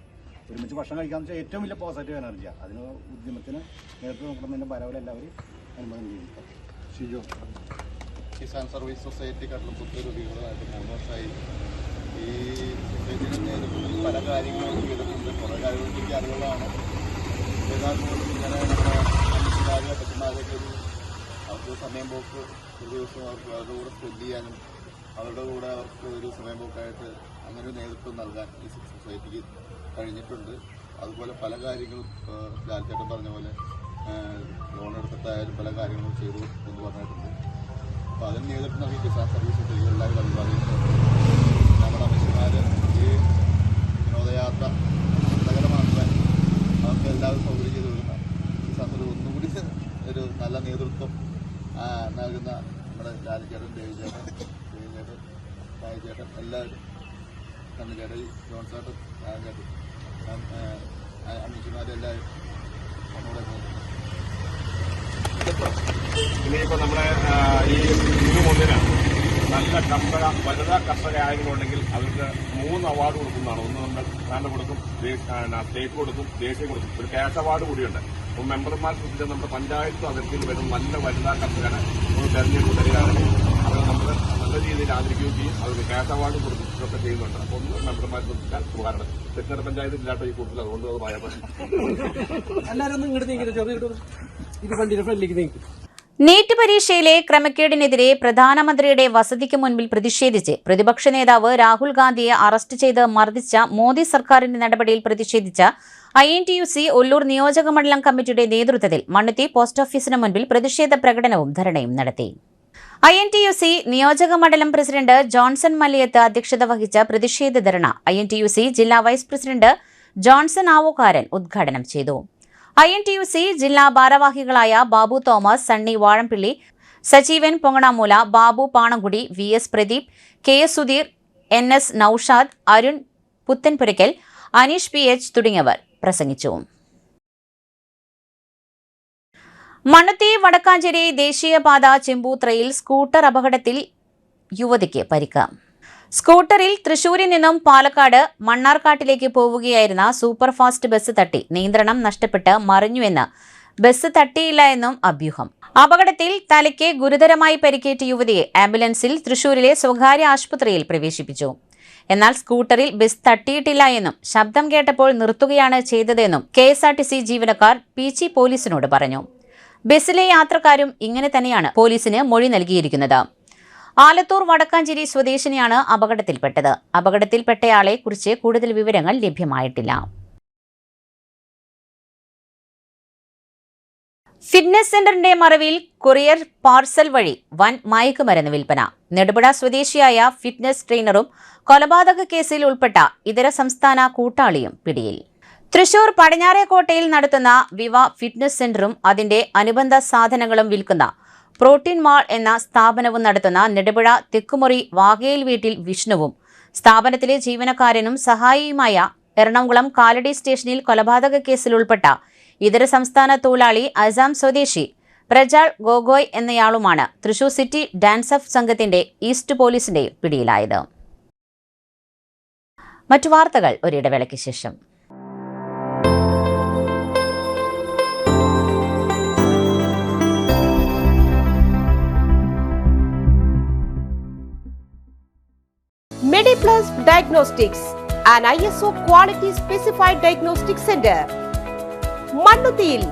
ഒരുമിച്ച് ഭക്ഷണം കഴിക്കാന്ന് വെച്ചാൽ ഏറ്റവും വലിയ പോസിറ്റീവ് എനർജിയാണ്. അതിന് ഉദ്യമത്തിന് നേതൃത്വം നോക്കണമെന്നതിൻ്റെ പരവൽ എല്ലാവരും അനുഭവം ചെയ്യുന്നു. ഷിജോ, കിസാൻ സർവീസ് സൊസൈറ്റി കടലപ്പുത്തൂർ രൂപീകൃതമായിട്ട് 3 വർഷമായി. ഈ സൊസൈറ്റിയുടെ നേതൃത്വത്തിൽ പല കാര്യങ്ങളും ചെയ്തിട്ടുണ്ട്. കുറേ കാര്യങ്ങളെനിക്ക് അറിവുകളാണ്. യഥാർത്ഥത്തിൽ ഇങ്ങനെ നമ്മുടെ മനുഷ്യന്മാരെ പറ്റുന്നതൊക്കെ അവർക്ക് സമയം പോക്ക് ഒരു ദിവസം അവർക്ക് അവരുടെ കൂടെ സ്പെൻഡ് ചെയ്യാനും അവരുടെ കൂടെ അവർക്ക് ഒരു സമയം പോക്കായിട്ട് അങ്ങനെ ഒരു നേതൃത്വം നൽകാൻ ഈ സൊസൈറ്റിക്ക് കഴിഞ്ഞിട്ടുണ്ട്. അതുപോലെ പല കാര്യങ്ങളും ലാൽച്ചേട്ടൻ പറഞ്ഞ പോലെ ലോൺ എടുത്തിട്ടായാലും പല കാര്യങ്ങളും ചെയ്തു എന്ന് പറഞ്ഞിട്ടുണ്ട്. അപ്പോൾ അതിന് നേതൃത്വം നൽകി കിസാൻ സർവീസ് സൊസൈറ്റി എല്ലാവരും അഭിപ്രായങ്ങളുണ്ട്. നമ്മുടെ മനുഷ്യന്മാർ ഈ വിനോദയാത്ര ആനന്ദകരമാക്കുവാൻ അവർക്ക് എല്ലാവരും സൗകര്യം ചെയ്ത് കൊടുക്കുന്ന കിസാൻ സർവീസ് ഒന്നുകൂടി ഒരു നല്ല നേതൃത്വം നൽകുന്ന നമ്മുടെ ലാലിച്ചേട്ടൻ, ദേവിചേട്ടൻ, സായിച്ചേട്ടൻ, എല്ലാവരും കണ്ണുചേട്ടൻ, ജോൺസേട്ടൻ, ലാലിച്ചേട്ടൻ, അമ്മച്ചിമാരെല്ലാവരും നമ്മുടെ ഇനിയിപ്പോൾ നമ്മുടെ ഈ മുന്നിന് നല്ല കർഷക വനിതാ കർഷക ആയതുകൊണ്ടെങ്കിൽ അവർക്ക് 3 അവാർഡ് കൊടുക്കുന്നതാണ്. ഒന്ന് നമ്മൾ സ്ഥാനം കൊടുക്കും, സ്റ്റേറ്റ് കൊടുക്കും, ദേശീയ കൊടുക്കും. ഒരു ക്യാഷ് അവാർഡ് കൂടിയുണ്ട്. അപ്പോൾ മെമ്പർമാർ ശ്രദ്ധിച്ചാൽ നമ്മുടെ പഞ്ചായത്ത് അതിർത്തിയിൽ വരുന്ന നല്ല വനിതാ കർഷകനെ നമ്മൾ തെരഞ്ഞെടുപ്പ് തരികയാണെങ്കിൽ അത് നമ്മൾ നല്ല രീതിയിൽ ആദരിക്കുകയും ചെയ്യും. അവർക്ക് ക്യാഷ് അവാർഡ് കൊടുക്കുകയൊക്കെ ചെയ്യുന്നുണ്ട്. അപ്പോൾ ഒന്ന് മെമ്പർമാർ ശ്രദ്ധിച്ചാൽ ഉപകാരം. തെക്കര പഞ്ചായത്ത് ഇല്ലാത്ത ഈ കൂടുതൽ അതുകൊണ്ട് അത് പറയാൻ പറ്റും. നീറ്റ് പരീക്ഷയിലെ ക്രമക്കേടിനെതിരെ പ്രധാനമന്ത്രിയുടെ വസതിക്ക് മുൻപിൽ പ്രതിഷേധിച്ച് പ്രതിപക്ഷ നേതാവ് രാഹുൽ ഗാന്ധിയെ അറസ്റ്റ് ചെയ്ത് മർദ്ദിച്ച മോദി സർക്കാരിന്റെ നടപടിയിൽ പ്രതിഷേധിച്ച INTUC ഒല്ലൂർ നിയോജകമണ്ഡലം കമ്മിറ്റിയുടെ നേതൃത്വത്തിൽ മണ്ണുത്തി പോസ്റ്റ് ഓഫീസിന് മുൻപിൽ പ്രതിഷേധ പ്രകടനവും ധരണയും നടത്തി. INTUC നിയോജകമണ്ഡലം പ്രസിഡന്റ് ജോൺസൺ മല്ലിയത്ത് അധ്യക്ഷത വഹിച്ച പ്രതിഷേധ ധർണ INTUC ജില്ലാ വൈസ് പ്രസിഡന്റ് ജോൺസൺ ആവോക്കാരൻ ഉദ്ഘാടനം ചെയ്തു. INTUC ജില്ലാ ഭാരവാഹികളായ Babu Thomas, Sunny Vazhampilly, Sajeevan Ponganamoola, Babu Panankudi, VS Pradeep, KS Sudheer, NS Noushad, Arun Puthanpurakkal, Aneesh PH തുടങ്ങിയവർ പ്രസംഗിച്ചു. മണ്ണുത്തി വടക്കാഞ്ചേരി ദേശീയപാത ചെമ്പൂത്രയിൽ സ്കൂട്ടർ അപകടത്തിൽ യുവതിക്ക് പരിക്ക്. സ്കൂട്ടറിൽ തൃശൂരിൽ നിന്നും പാലക്കാട് മണ്ണാർക്കാട്ടിലേക്ക് പോവുകയായിരുന്ന സൂപ്പർ ഫാസ്റ്റ് ബസ് തട്ടി നിയന്ത്രണം നഷ്ടപ്പെട്ട് മറിഞ്ഞുവെന്ന് ബസ് തട്ടിയില്ല എന്നും അഭ്യൂഹം. അപകടത്തിൽ തലയ്ക്ക് ഗുരുതരമായി പരിക്കേറ്റ യുവതിയെ ആംബുലൻസിൽ തൃശൂരിലെ സ്വകാര്യ ആശുപത്രിയിൽ പ്രവേശിപ്പിച്ചു. എന്നാൽ സ്കൂട്ടറിൽ ബസ് തട്ടിയിട്ടില്ല എന്നും ശബ്ദം കേട്ടപ്പോൾ നിർത്തുകയാണ് ചെയ്തതെന്നും KSRTC ജീവനക്കാർ PG പോലീസിനോട് പറഞ്ഞു. ബസ്സിലെ യാത്രക്കാരും ഇങ്ങനെ തന്നെയാണ് പോലീസിന് മൊഴി നൽകിയിരിക്കുന്നത്. ആലത്തൂർ വടക്കാഞ്ചേരി സ്വദേശിനിയാണ് അപകടത്തിൽപ്പെട്ടത്. അപകടത്തിൽപ്പെട്ടയാളെ കുറിച്ച് കൂടുതൽ വിവരങ്ങൾ ലഭ്യമായിട്ടില്ല. ഫിറ്റ്നസ് സെന്ററിന്റെ മറവിൽ കൊറിയർ പാർസൽ വഴി വൻ മയക്കുമരുന്ന് വിൽപ്പന. നെടുപുഴ സ്വദേശിയായ ഫിറ്റ്നസ് ട്രെയിനറും കൊലപാതക കേസിൽ ഉൾപ്പെട്ട ഇതര സംസ്ഥാന കൂട്ടാളിയും പിടിയിൽ. തൃശൂർ പടിഞ്ഞാറേക്കോട്ടയിൽ നടത്തുന്ന വിവ ഫിറ്റ്നസ് സെന്ററും അതിന്റെ അനുബന്ധ സാധനങ്ങളും വിൽക്കുന്ന പ്രോട്ടീൻ മാൾ എന്ന സ്ഥാപനവും നടത്തുന്ന നെടുപുഴ തെക്കുമുറി വാകയിൽ വീട്ടിൽ വിഷ്ണുവും സ്ഥാപനത്തിലെ ജീവനക്കാരനും സഹായിയുമായ എറണാകുളം കാലടി സ്റ്റേഷനിൽ കൊലപാതക കേസിൽ ഉൾപ്പെട്ട ഇതര സംസ്ഥാന തൊഴിലാളി അസാം സ്വദേശി പ്രജാൾ ഗോഗോയ് എന്നയാളുമാണ് തൃശൂർ സിറ്റി ഡാൻസ് ഓഫ് സംഘത്തിന്റെ ഈസ്റ്റ് പോലീസിന്റെ പിടിയിലായത്. മറ്റു വാർത്തകൾ ഒരിടവേളയ്ക്ക് ശേഷം. MediPlus Diagnostics, an ISO quality specified diagnostic center. മണ്ണുത്തിയിൽ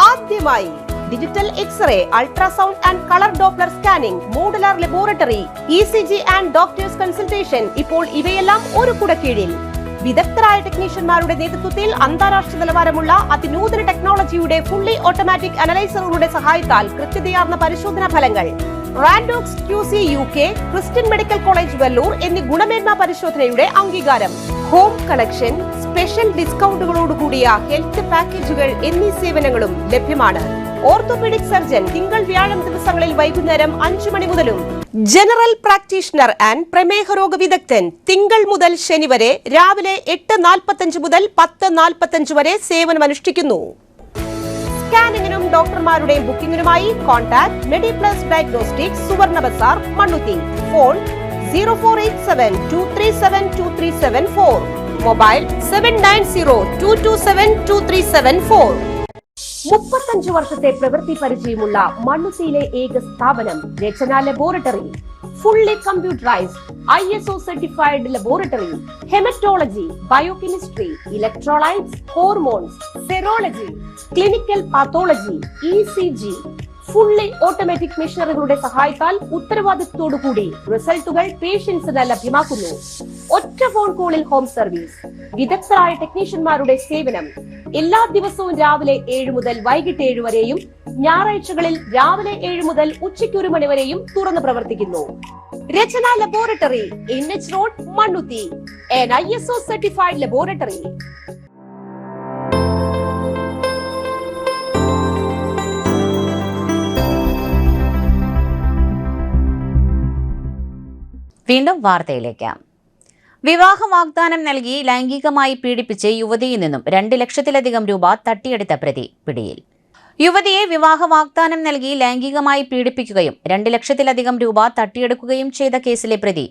ആദ്യമായി digital x-ray, ultrasound and colour Doppler scanning, modular laboratory, ECG and doctors consultation. ഇപ്പോൾ ഇവയെല്ലാം ഒരു കുടക്കീഴിൽ വിദഗ്ധരായ ടെക്നീഷ്യന്മാരുടെ നേതൃത്വത്തിൽ അന്താരാഷ്ട്ര നിലവാരമുള്ള അതിനൂതന ടെക്നോളജിയുടെ ഫുള്ളി ഓട്ടോമാറ്റിക് അനലൈസറുകളുടെ സഹായത്താൽ കൃത്യതയാർന്ന പരിശോധനാ ഫലങ്ങൾ. റാൻഡോക്സ് QC UK, Christian medical college Vellore എന്നീ ഗുണമേന്മ പരിശോധനയുടെ അംഗീകാരം. ഹോം കളക്ഷൻ, സ്പെഷ്യൽ ഡിസ്കൗണ്ടുകളോടുകൂടിയ ഹെൽത്ത് പാക്കേജുകൾ എന്നീ സേവനങ്ങളും ലഭ്യമാണ്. ഓർത്തോപീഡിക് സർജൻ തിങ്കൾ വ്യാഴം ദിവസങ്ങളിൽ വൈകുന്നേരം 5 മണി മുതലും ജനറൽ പ്രാക്ടീഷണർ ആൻഡ് പ്രമേഹ രോഗ വിദഗ്ധൻ തിങ്കൾ മുതൽ ശനി വരെ രാവിലെ 8:45 മുതൽ 10:45 വരെ സേവനമനുഷ്ഠിക്കുന്നു. സ്കാനിങ്ങിനും ഡോക്ടർമാരുടെയും ബുക്കിംഗിനുമായി കോൺടാക്ട് മെഡിപ്ലസ് ഡയഗ്നോസ്റ്റിക്സ്, സുവർണ ബസാർ, മണ്ണുത്തി. Phone 0487237237 mobile 7902272374. 35 വർഷത്തെ പ്രവൃത്തി പരിചയമുള്ള മണ്ണുത്തിയിലെ ഏക സ്ഥാപനം Rachana laboratory. Fully computerised ISO certified laboratory. Haematology, biochemistry, electrolytes, hormones, serology, clinical pathology, ECG. Fully automatic മെഷീനറികളുടെ സഹായത്താൽ ഉത്തരവാദിത്വത്തോടുകൂടി റിസൾട്ടുകൾ പേഷ്യൻസിന് ലഭ്യമാക്കുന്നു. ഒറ്റ ഫോൺ കോളിൽ ഹോം സർവീസ്. വിദഗ്ധരായ ടെക്നീഷ്യന്മാരുടെ സേവനം. എല്ലാ ദിവസവും രാവിലെ 7 മുതൽ വൈകിട്ട് 7 വരെയും ഞായറാഴ്ചകളിൽ രാവിലെ 7 മുതൽ ഉച്ചയ്ക്ക് 1 മണി വരെയും തുറന്നു പ്രവർത്തിക്കുന്നു. Rachana laboratory, NH road, Mannuthy. an ISO certified laboratory. വീണ്ടും വാർത്തയിലേക്ക്. വിവാഹ വാഗ്ദാനം നൽകി ലൈംഗികമായി പീഡിപ്പിച്ച് യുവതിയിൽ നിന്നും 2 ലക്ഷത്തിലധികം രൂപ തട്ടിയെടുത്ത പ്രതി പിടിയിൽ. യുവതിയെ വിവാഹ വാഗ്ദാനം നൽകി ലൈംഗികമായി പീഡിപ്പിക്കുകയും 2 ലക്ഷത്തിലധികം രൂപ തട്ടിയെടുക്കുകയും ചെയ്ത കേസിലെ പ്രതി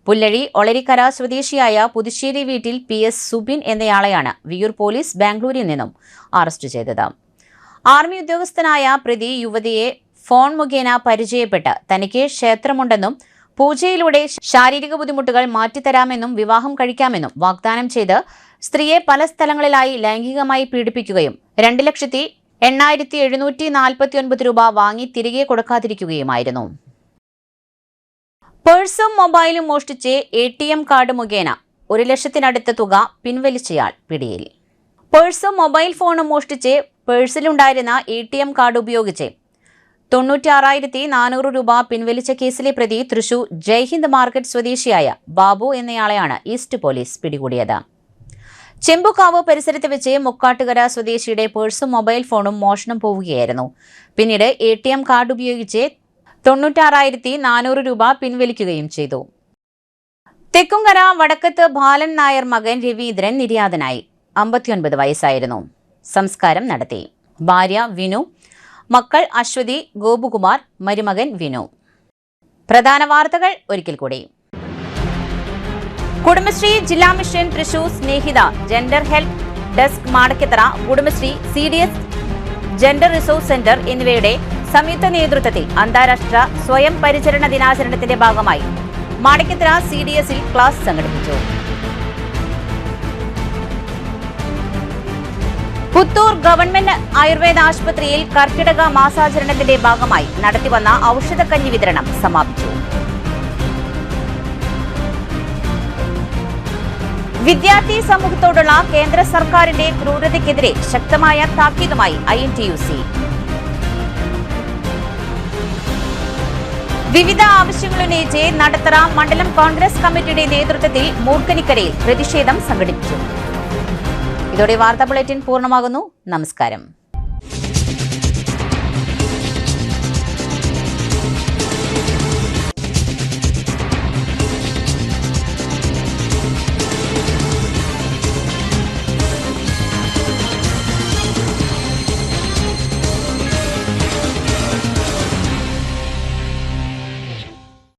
പുല്ലഴി ഒളരിക്കര സ്വദേശിയായ പുതുശ്ശേരി വീട്ടിൽ PS സുബിൻ എന്നയാളെയാണ് വിയൂർ പോലീസ് ബാംഗ്ലൂരിൽ നിന്നും അറസ്റ്റ് ചെയ്തത്. ആർമി ഉദ്യോഗസ്ഥനായ പ്രതി യുവതിയെ ഫോൺ മുഖേന പരിചയപ്പെട്ട് തനിക്ക് ക്ഷേത്രമുണ്ടെന്നും പൂജയിലൂടെ ശാരീരിക ബുദ്ധിമുട്ടുകൾ മാറ്റിത്തരാമെന്നും വിവാഹം കഴിക്കാമെന്നും വാഗ്ദാനം ചെയ്ത് സ്ത്രീയെ പല സ്ഥലങ്ങളിലായി ലൈംഗികമായി പീഡിപ്പിക്കുകയും 2,08,749 രൂപ വാങ്ങി തിരികെ കൊടുക്കാതിരിക്കുകയുമായിരുന്നു. പേഴ്സും മൊബൈലും മോഷ്ടിച്ച് ATM കാർഡ് മുഖേന 1 ലക്ഷത്തിനടുത്ത തുക പിൻവലിച്ചയാൾ പിടിയിൽ. പേഴ്സും മൊബൈൽ ഫോണും മോഷ്ടിച്ച് പേഴ്സിലുണ്ടായിരുന്ന ATM കാർഡ് ഉപയോഗിച്ച് 96,400 രൂപ പിൻവലിച്ച കേസിലെ പ്രതി തൃശൂർ ജയ്ഹിന്ദ് മാർക്കറ്റ് സ്വദേശിയായ ബാബു എന്നയാളെയാണ് ഈസ്റ്റ് പോലീസ് പിടികൂടിയത്. ചെമ്പുകാവ് പരിസരത്ത് വെച്ച് മുക്കാട്ടുകര സ്വദേശിയുടെ പേഴ്സും മൊബൈൽ ഫോണും മോഷണം പോവുകയായിരുന്നു. പിന്നീട് ATM കാർഡ് ഉപയോഗിച്ച് 96,400 രൂപ പിൻവലിക്കുകയും ചെയ്തു. തെക്കുംകര വടക്കത്ത് ബാലൻ നായർ മകൻ രവീന്ദ്രൻ നിര്യാതനായി. 59 വയസ്സായിരുന്നു. സംസ്കാരം നടത്തി. ഭാര്യ വിനു, മക്കൾ അശ്വതി, ഗോപുകുമാർ, മരുമകൻ വിനു. പ്രധാന വാർത്തകൾ ഒരിക്കൽ കൂടി. കുടുംബശ്രീ ജില്ലാ mission Thrissur Snehitha gender health desk Madakkathara, Kudumbashree CDS gender resource centre എന്നിവയുടെ സംയുക്ത നേതൃത്വത്തിൽ അന്താരാഷ്ട്ര സ്വയം പരിചരണ ദിനാചരണത്തിന്റെ ഭാഗമായി മാടക്കത്തറ CDSൽ ക്ലാസ് സംഘടിപ്പിച്ചു. പുത്തൂർ ഗവൺമെന്റ് ആയുർവേദ ആശുപത്രിയിൽ കർക്കിടക മാസാചരണത്തിന്റെ ഭാഗമായി നടത്തിവന്ന ഔഷധക്കഞ്ഞി വിതരണം സമാപിച്ചു. വിദ്യാർത്ഥി സമൂഹത്തോടുള്ള കേന്ദ്ര സർക്കാരിന്റെ ക്രൂരതയ്ക്കെതിരെ ശക്തമായ താക്കീതുമായി INTUC. വിവിധ ആവശ്യങ്ങളുന്നയിച്ച് നടത്തറ മണ്ഡലം കോൺഗ്രസ് കമ്മിറ്റിയുടെ നേതൃത്വത്തിൽ മൂർക്കനിക്കരയിൽ പ്രതിഷേധം സംഘടിപ്പിച്ചു. ഇതോടെ വാർത്താ ബുള്ളറ്റിൻ പൂർണ്ണമാകുന്നു. നമസ്കാരം.